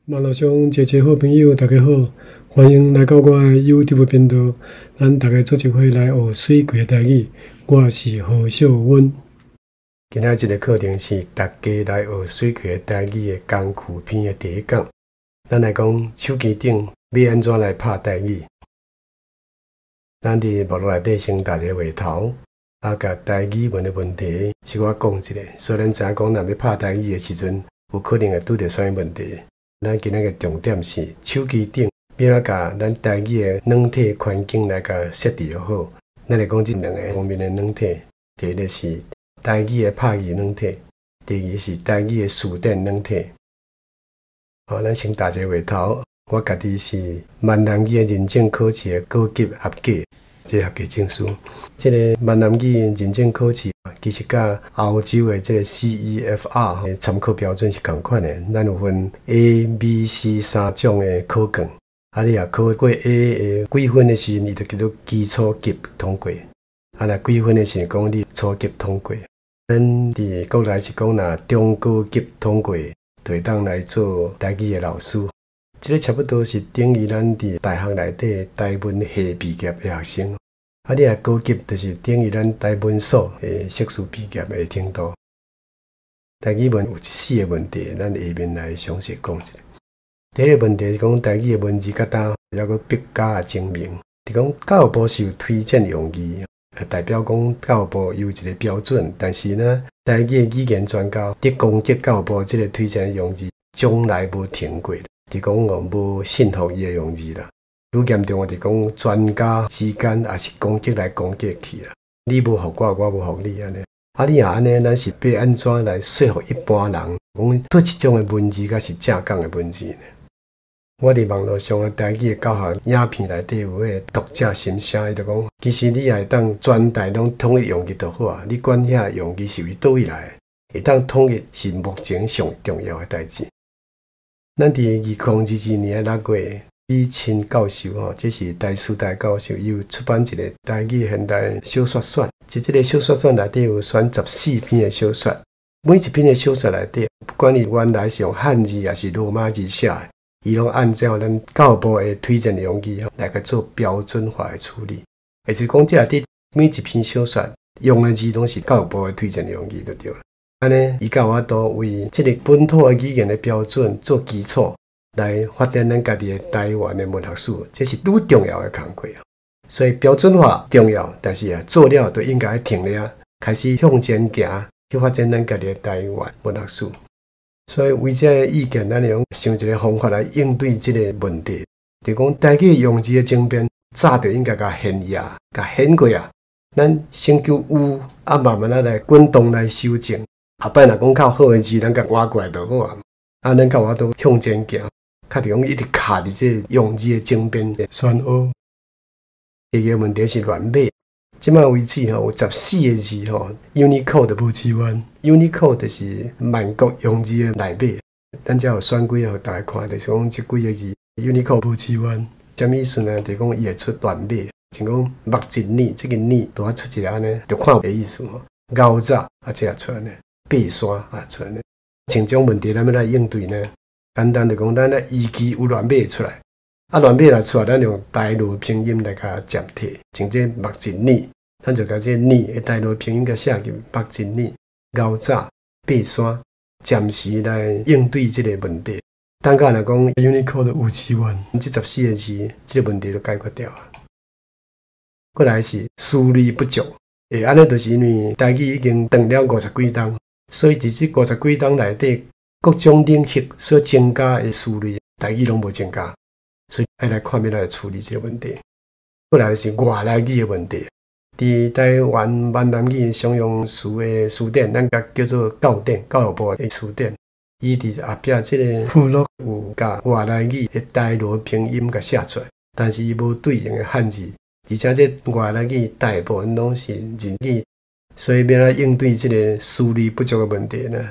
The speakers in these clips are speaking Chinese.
网络上一个好朋友，大家好，欢迎来到我的 YouTube 频道。咱大家做一伙来学水鬼的台语。我是何小温。今仔日个课程是大家来学水鬼的台语的工具篇的第一讲。咱来讲手机顶要安怎来拍台语。咱伫网络内底先打一个话头，甲台语问的问题是我讲一下。虽然知影讲，若要拍台语的时阵，有可能会拄着啥物问题。咱今仔个重点是手机顶要哪甲咱台语的软体环境来甲设置好。咱来讲这两个方面的软体，第一个是台语的拍语软体，第二是台语的词典软体。咱先打一个话头，我家己是闽南语的认证考试的高级合格，这合格证书。这个闽南语认证考试其实甲欧洲的这个 CEFR 的参考标准是同款的。咱有分 A、B、C 三种的考卷，你若考过 A 的几分的时，你就叫做基础级通过；若几分的是讲你初级通过。咱伫国内是讲，若中高级通过，就会当来做台语的老师。这个差不多是等于咱伫大学内底台文系毕业的学生。你若高级，就是等于咱台文所的硕士毕业的程度。台语文有4个问题，咱下面来详细讲一下。第一个问题是讲台语的文字简单，还佫笔画精明。是讲教育部是有推荐用语，代表讲教育部有一个标准，但是呢，台语的语言专家伫攻击教育部这个推荐的用字，从来无停过。是讲无信服伊的用字啦。愈严重的是讲专家之间也是攻击来攻击去啦。你无服我，我无服你安尼。你若安尼，咱是要安怎来说服一般人？讲对这种的文字，才是正讲的文字呢？我伫网络上的台语的教学影片内底有迄个读者心声，伊就讲，其实你也会当全台拢统一用语就好啊。你管遐用语是为倒位来的，会当统一是目前上重要的代志。咱伫2022年6月，李清教授这是台师大教授，伊有出版一个台语现代小说选，即个小说选内底有选14篇的小说，每一篇的小说内底，不管你原来是用汉字还是罗马字写的，伊拢按照咱教育部的推荐的用语来去做标准化的处理。也就是讲，这内底每一篇小说用的字拢是教育部的推荐的用语就对了。安尼，伊有法度为这个本土的语言的标准做基础，来发展咱家己的台湾的文学史，这是愈重要的工作。所以标准化重要，但是做了就应该停了，开始向前行，去发展咱家己的台湾文学史。所以为这个意见，咱用想一个方法来应对这个问题，就讲台语用字的争辩，早就应该甲现呀，甲显过啊。咱先求有，慢慢来滚动来修正。后摆若讲较好的字，咱甲换过来就好啊。咱较法度向前行，较袂用一直卡伫这用字的争辩选学。第二个问题是乱码，即摆为止有14个字Unicode 无支援。Unicode 就是万国用字的内码，咱才有选几个互大家看，就是讲这几个字 Unicode 无支援，什么意思呢？就是讲伊会出乱码，像讲目一年，这个年拄啊出一个安尼，就看个意思牛杂这也出来呢。爬山出来呢，像这种问题，咱要来应对呢？简单就讲，咱咧依据有乱码出来，乱码来出来，咱用台语拼音来甲接替。像这目一年，咱就甲这年的台语拼音甲写入目一年，牛杂爬山，暂时来应对这个问题。等下来讲 Unicode 有支援，这14个字，这个问题就解决掉啊。过来是思虑不足，安尼就是因为台语已经断了50几档。所以，伫这50几档内底，各种领域所增加的数量，台语拢无增加，所以要来看要来处理这个问题。过来是外来语的问题，伫台湾闽南语常用词的词典，咱甲叫做教典，教育部的词典，伊伫后壁这个附录有甲外来语的台语拼音甲写出来，但是伊无对应的汉字，而且这外来语大部分拢是日语。所以要来应对这个思虑不足的问题呢，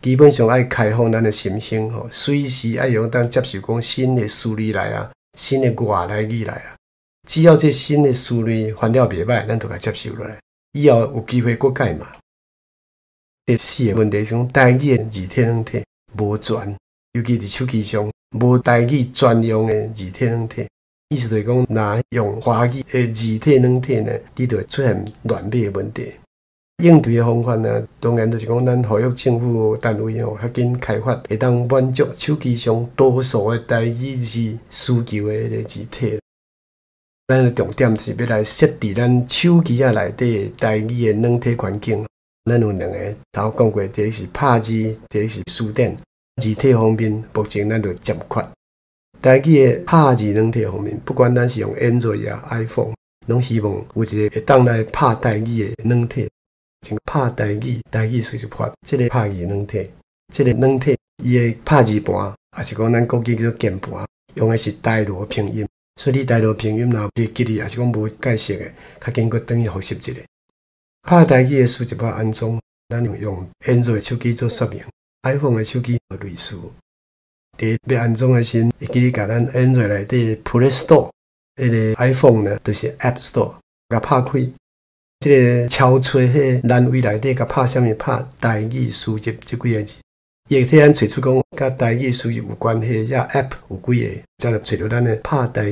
基本上要开放咱的心性随时要用当接受讲新的思虑来啊，新的外来语来啊。只要这新的思虑反了袂歹，咱就甲接受落来，以后有机会佫改嘛。第4个问题是讲台语的字体软体无全，尤其伫手机上无台语专用的字体软体。意思就是讲，若用华语的字体软体呢，你就会出现乱码的问题。应对的方法呢，当然就是讲，咱呼吁政府单位较紧开发，会当满足手机上多数的台语字需求的迄个字体。咱的重点是要来设置咱手机内底台语的软体环境。咱有两个，头讲过，第一是拍字，第一是书店。字体方面，目前咱就欠缺。台语的拍字软体方面，不管咱是用 Android 啊、iPhone， 拢希望有一个会当来拍台语的软体。像拍台语随时发，这个拍字软体，这个软体伊的拍字盘，也是讲咱国语叫做键盘，用的是台罗拼音。所以你台罗拼音若袂记哩，也是讲无解释的，较经过等于复习一下。拍台语的书一包安装，咱用 Android 手机做说明 ，iPhone 的手机做类似。伫要安装的时，会记你甲咱 Android 内底 Play Store， 迄个 iPhone 呢，就是 App Store， 甲拍开。即个超出迄栏位内底，甲拍啥物？拍台语输入即几个字，伊会替咱找出讲甲台语输入有关系遐 App 有几个，才就找到咱的拍台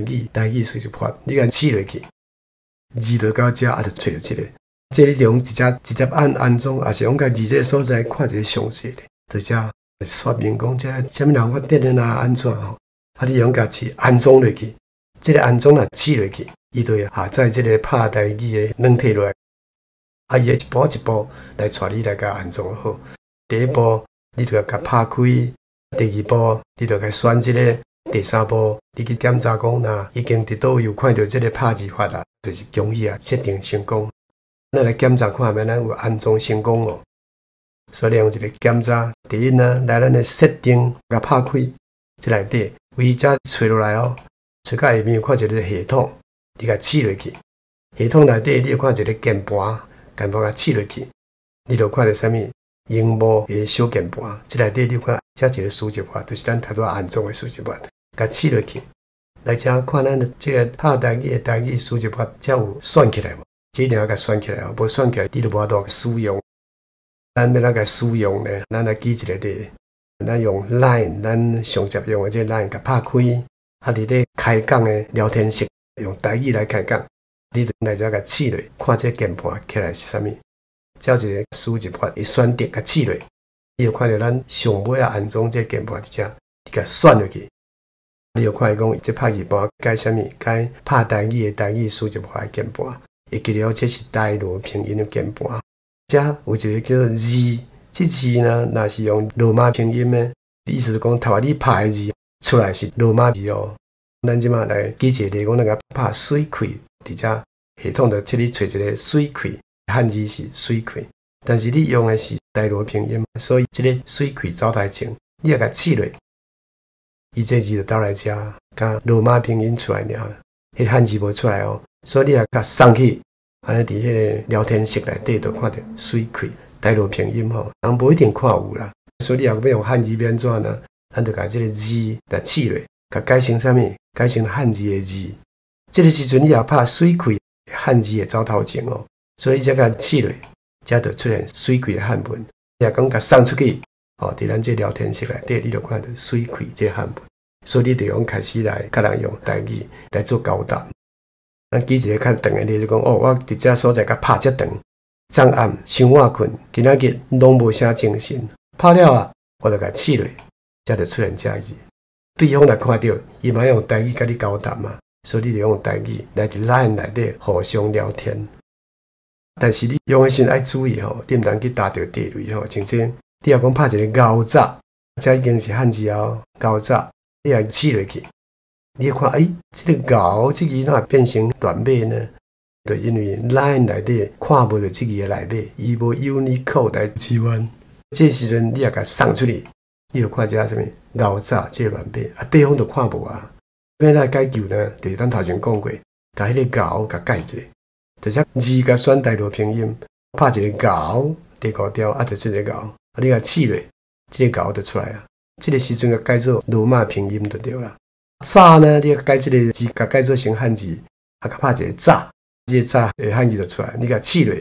语输入法。你甲试落去，字就到遮，也就找到即个。即你用直接按安装，也是用甲字这个所在看一个详细的，就遮说明讲遮啥物人发电的啦，安怎吼？啊，你用甲去安装落去，即个安装若试落去，伊就会下载即个拍台语的软体落来。啊，伊会一步一步来带你来甲安装好。第一步，你就要甲拍开；第二步，你就甲选即个；第三步，你去检查讲若已经伫倒有看到即个拍字法啦，就是恭喜啊，设定成功。咱来检查看下，咱有安装成功无？所以用一个检查，第一呢，来咱的设定甲拍开，即内底为遮找落来哦，找到下面有看一个系统，你甲试落去。系统内底你有看一个键盘。键盘甲试落去，你就看到啥物荧幕的小键盘，即内底你看遮一个输入法，就是咱头拄安装的输入法，甲试落去。来遮看咱即个拍台语的台语输入法，遮有选起来无？一定要甲选起来哦，无选起来你就无法度使用。咱要哪甲使用呢？咱来举一个例，咱用 Line， 咱上接用的这 Line 甲拍开，啊，伫咧开讲的聊天室用台语来开讲。你就来遮甲试落，看这键盘起来是啥物？照一个输入法，伊选择甲试落，你就看到咱上尾安装这键盘伫遮，你甲选落去，你就看伊讲这拍字盘改啥物？改拍台语的台语输入法的键盘，会记了这是台罗拼音的键盘。遮有一个叫做字，这字呢，若是用罗马拼音的，意思是讲头下你拍的字出来是罗马字哦。咱即马来举一个例，讲咱甲拍水开。伫遮系统就替你找一个水开，汉字是水开，但是你用的是台罗拼音，所以这个水开走台前，你要甲试落，伊这字就倒来遮，甲罗马拼音出来了，迄汉字无出来哦，所以你要甲送去，安尼伫迄个聊天室内底就看到水开台罗拼音吼，人无一定看有啦，所以你若要用汉字变怎呢？咱就甲这个字来试落，甲改成啥物？改成汉字的字。这个时阵，你也拍水开汉字的走头前哦，所以你才甲试落，才就出现水开的汉文。你也讲甲送出去哦，伫咱这聊天室内底，你就看到水开这汉文。所以你就用开始来甲人用台语来做交谈。咱举一个较长的例子讲，哦，我伫遮所在甲拍遮长，昨暗伤晚困，今仔日拢无啥精神，拍了啊，我就甲试落，才就出现这字。对方来看到，伊嘛用台语甲你交谈嘛。所以你就用台语来伫 Line 内底互相聊天，但是你用的时爱注意吼，你毋通去打到地雷吼。像这，你若讲拍一个牛杂，这已经是汉字哦，牛杂，你若试落去，你看，这个牛这个哪变成乱码呢？就因为 Line 内底看无到这个内码，伊无 Unicode 来支援。这时阵你若甲送出去，你就看这啥物牛杂这个乱码，啊，对方就看无啊。要来解救呢，就是咱头前讲过，甲迄个牛甲改一下，就是字甲选台罗拼音，拍一个牛，第五条啊，就出一个牛，啊，你甲试落，这个牛就出来啊。这个时阵甲改做罗马拼音就对啦。早呢，你甲改这个字，甲改做成汉字，啊，甲拍一个早，这个早的汉字就出来。你甲试落，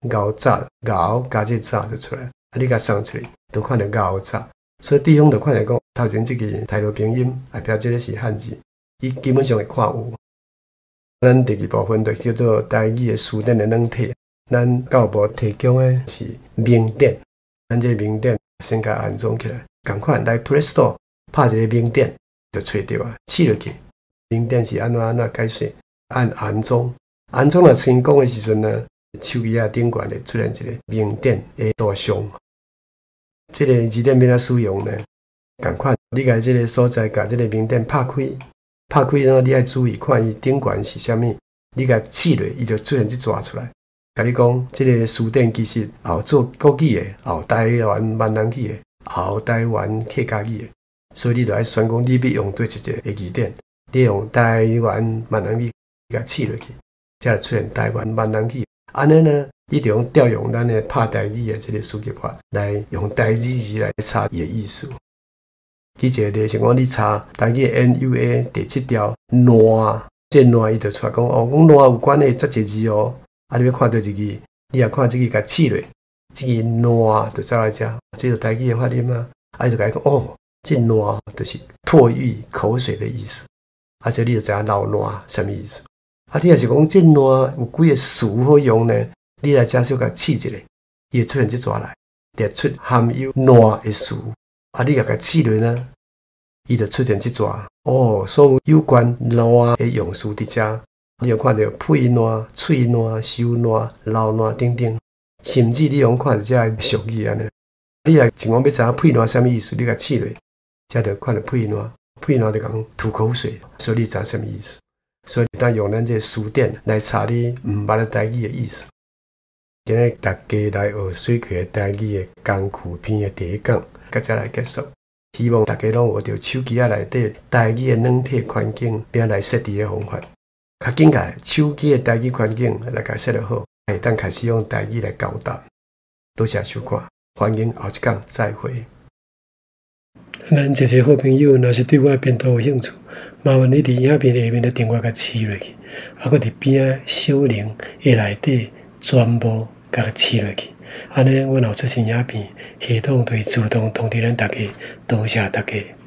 牛早，牛加这个早就出来，啊，你甲送出去，就看到牛早，所以对方就看来讲，头前这个台罗拼音后壁这个是汉字，伊基本上会看有。咱第二部分就叫做台语的词典的软体，咱教育部提供的是名典，咱这个名典先甲安装起来，赶快来 Play Store 拍一个名典就找到啊，试落去。名典是安怎解说？按安装，安装若成功的时阵呢，手机顶悬会出现一个名典的图像。这个字典要怎使用呢？赶快，你甲这个所在，甲这个名典拍开，拍开呢，你要注意看伊顶悬是啥物，你甲试落，伊就出现一抓出来。甲你讲，这个词典其实后做国语的，后台湾闽南语的，后台湾客家语的，所以你就要选讲你要用对一个字典，你用台湾闽南语甲试落去，才会出现台湾闽南语。安尼呢，你就调用咱的拍台语的这个输入法来用台语字来查伊的意思。举一个例，像讲你查台语 NUA 第7条烂，这烂伊就出来讲哦，讲烂有关的遮侪字哦。啊，你要看到一个，你也看这个甲试落，这个烂就走来遮，这就台语的发音啊。啊，就甲伊讲哦，这烂就是唾液、口水的意思。而且你就知影老烂什么意思。啊，你若是讲这烂有几个词好用呢？你来遮小甲试一下，伊会出现这抓来，列出含有烂的词。啊，你若甲试落呢，伊就出现这抓。哦，所有有关烂的用词伫遮。你有看到配烂、喙烂、收烂、流烂等等，甚至你用看到这俗语安尼。你若情况要知影配烂什么意思，你甲试落，才就看到配烂。配烂就讲吐口水，所以你知影什么意思？所以咱用咱这词典来查你毋捌的台语的意思。今日大家来学水课的台语的工具篇的第1讲，甲才来结束。希望大家拢学着手机内底台语的软体环境，并来设置的方法。较紧个手机的台语环境来甲设得好，会当开始用台语来交谈。多谢收看，欢迎后一讲再会。咱一个好朋友，若是对我的频道有兴趣，麻烦你伫影片下面的订阅甲刺落去，啊，搁伫边仔小铃的内底全部甲刺落去，安尼阮后出新影片，系统就会自动通知咱大家。多谢大家。